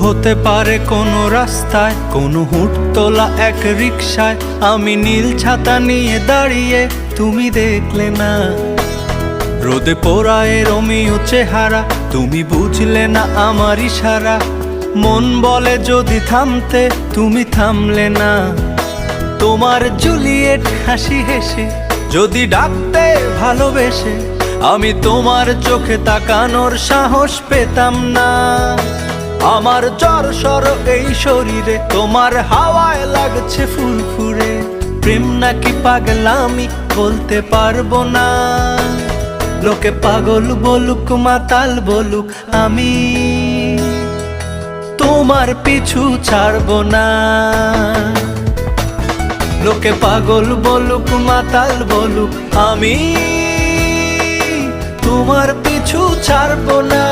হতে পারে কোনো রাস্তায়, কোনো হুটতোলা এক রিকশায় আমি নীল ছাতা নিয়ে দাঁড়িয়ে, তুমি দেখলে না। রোদে পোড়ায় রোমিও চেহারা, তুমি বুঝলে না আমার ইশারা। মন বলে যদি থামতে, তুমি থামলে না। তোমার জুলিয়েট হাসি হেসে যদি ডাকতে ভালোবেসে, আমি তোমার চোখে তাকানোর সাহস পেতাম না। আমার জ্বর সর এই শরীরে, তোমার হাওয়ায় লাগছে ফুরফুরে। প্রেম নাকি পাগলামি বলতে পারবো না। লোকে পাগল বলুক মাতাল বলুক, আমি তোমার পিছু ছাড়বো না। লোকে পাগল বলুক মাতাল বলুক, আমি তোমার পিছু ছাড়বো না।